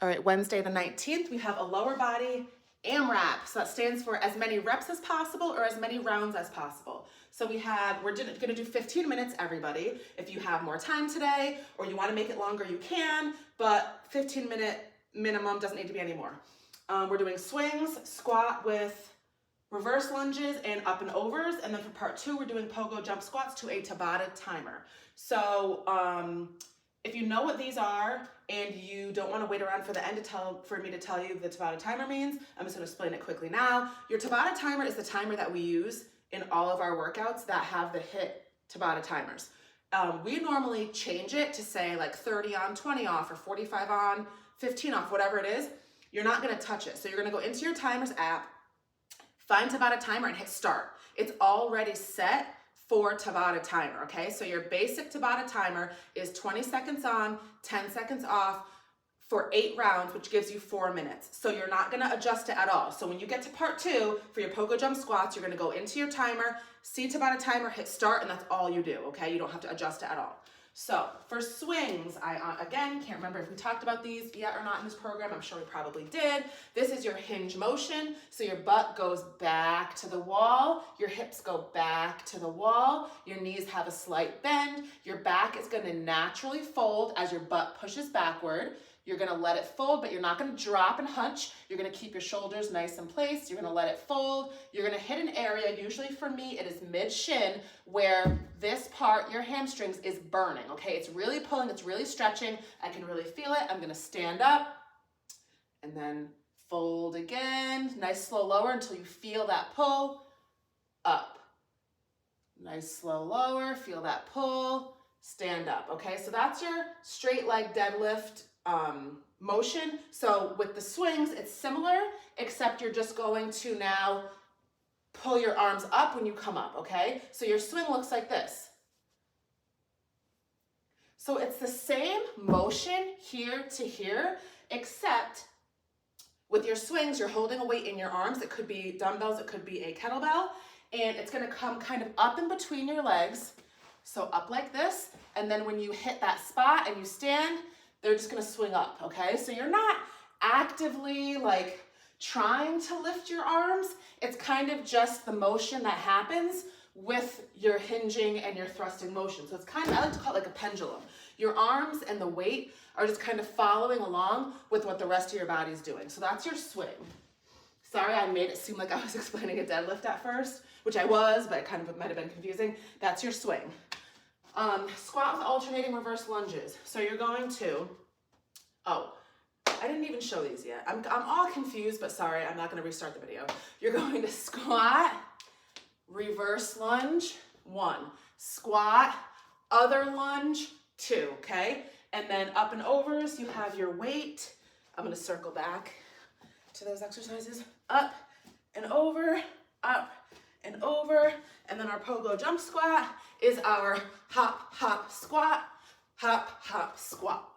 All right, Wednesday the 19th, we have a lower body AMRAP. So that stands for as many reps as possible or as many rounds as possible. So we're gonna do 15 minutes, everybody. If you have more time today or you wanna make it longer, you can, but 15-minute minimum, doesn't need to be any more. We're doing swings, squat with reverse lunges and up and overs. And then for part 2, we're doing pogo jump squats to a Tabata timer. So if you know what these are and you don't want to wait around for the end for me to tell you the Tabata timer means, I'm just going to explain it quickly now. Your Tabata timer is the timer that we use in all of our workouts that have the HIIT Tabata timers. We normally change it to say like 30 on, 20 off, or 45 on, 15 off, whatever it is. You're not going to touch it. So you're going to go into your timers app, find Tabata timer and hit start. It's already set for Tabata timer, okay? So your basic Tabata timer is 20 seconds on, 10 seconds off for 8 rounds, which gives you 4 minutes. So you're not gonna adjust it at all. So when you get to part 2 for your pogo jump squats, you're gonna go into your timer, see Tabata timer, hit start, and that's all you do, okay? You don't have to adjust it at all. So for swings, I again can't remember if we talked about these yet or not in this program. I'm sure we probably did. This is your hinge motion. So your butt goes back to the wall, your hips go back to the wall, your knees have a slight bend, your back is going to naturally fold as your butt pushes backward. You're gonna let it fold, but you're not gonna drop and hunch. You're gonna keep your shoulders nice and placed. You're gonna let it fold. You're gonna hit an area, usually for me, it is mid-shin, where this part, your hamstrings, is burning, okay? It's really pulling, it's really stretching. I can really feel it. I'm gonna stand up and then fold again. Nice slow lower until you feel that pull, up. Nice slow lower, feel that pull, stand up, okay? So that's your straight leg deadlift motion. So with the swings, it's similar, except you're just going to now pull your arms up when you come up, okay? So your swing looks like this. So it's the same motion here to here, except with your swings, you're holding a weight in your arms. It could be dumbbells, it could be a kettlebell, and it's gonna come kind of up in between your legs. So up like this, and then when you hit that spot and you stand, they're just gonna swing up, okay? So you're not actively like trying to lift your arms. It's kind of just the motion that happens with your hinging and your thrusting motion. So it's kind of, I like to call it like a pendulum. Your arms and the weight are just kind of following along with what the rest of your body's doing. So that's your swing. Sorry, I made it seem like I was explaining a deadlift at first, which I was, but it kind of might have been confusing. That's your swing. Squat with alternating reverse lunges. So you're going to, I didn't even show these yet. I'm all confused, but sorry, I'm not gonna restart the video. You're going to squat, reverse lunge, 1. Squat, other lunge, 2, okay? And then up and overs, you have your weight. I'm gonna circle back to those exercises. Up and over, up and over. And then our pogo jump squat is our hop, hop, squat,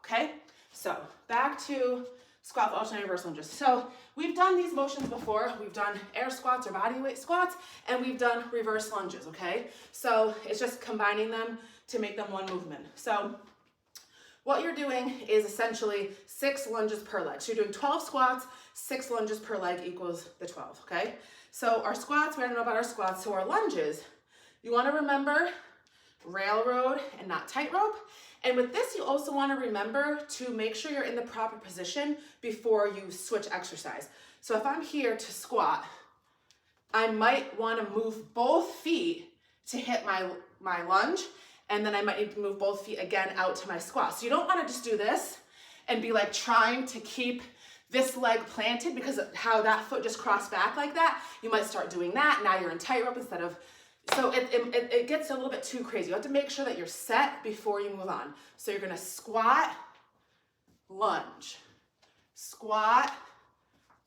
okay? So back to squat with alternating reverse lunges. So we've done these motions before. We've done air squats or body weight squats, and we've done reverse lunges, okay? So it's just combining them to make them one movement. So what you're doing is essentially 6 lunges per leg. So you're doing 12 squats, 6 lunges per leg equals the 12, okay? So our squats, we already know about our squats. So our lunges, you wanna remember railroad and not tightrope. And with this, you also wanna remember to make sure you're in the proper position before you switch exercise. So if I'm here to squat, I might wanna move both feet to hit my lunge, and then I might need to move both feet again out to my squat. So you don't wanna just do this and be like trying to keep this leg planted because of how that foot just crossed back like that. You might start doing that. Now you're in tightrope instead of, so it gets a little bit too crazy. You have to make sure that you're set before you move on. So you're gonna squat, lunge, squat,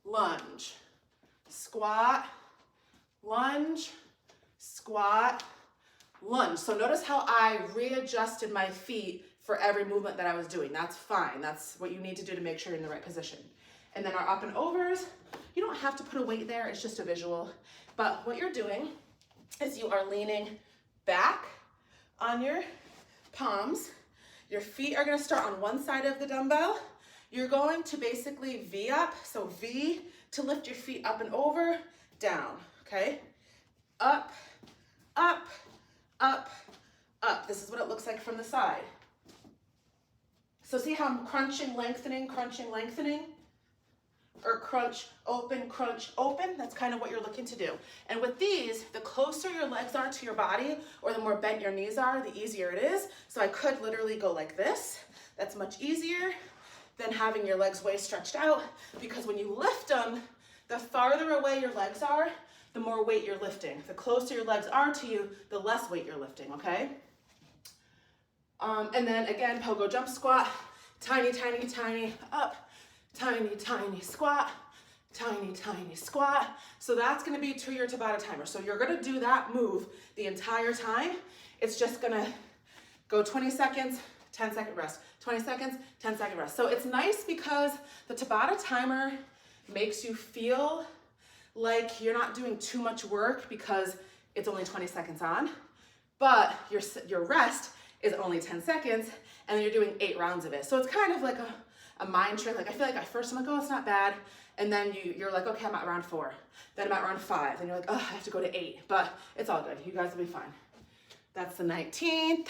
lunge, squat, lunge, squat, lunge. So notice how I readjusted my feet for every movement that I was doing. That's fine. That's what you need to do to make sure you're in the right position. And then our up and overs, you don't have to put a weight there, it's just a visual. But what you're doing is you are leaning back on your palms. Your feet are gonna start on one side of the dumbbell. you're going to basically V up. So V to lift your feet up and over, down, okay? Up, up, up, up. This is what it looks like from the side. So see how I'm crunching, lengthening, or crunch, open, that's kind of what you're looking to do. And with these, the closer your legs are to your body or the more bent your knees are, the easier it is. So I could literally go like this. That's much easier than having your legs way stretched out, because when you lift them, the farther away your legs are, the more weight you're lifting. The closer your legs are to you, the less weight you're lifting, okay? And then again, pogo jump squat, tiny, tiny, tiny, up, tiny, tiny squat, tiny, tiny squat. So that's gonna be to your Tabata timer. So you're gonna do that move the entire time. It's just gonna go 20 seconds, 10-second rest, 20 seconds, 10-second rest. So it's nice because the Tabata timer makes you feel like you're not doing too much work because it's only 20 seconds on, but your rest is only 10 seconds, and then you're doing 8 rounds of it. So it's kind of like a mind trick. Like I feel like at first I'm like, oh, it's not bad. And then you're like, okay, I'm at round 4. Then I'm at round 5. Then you're like, oh, I have to go to 8. But it's all good. You guys will be fine. That's the 19th.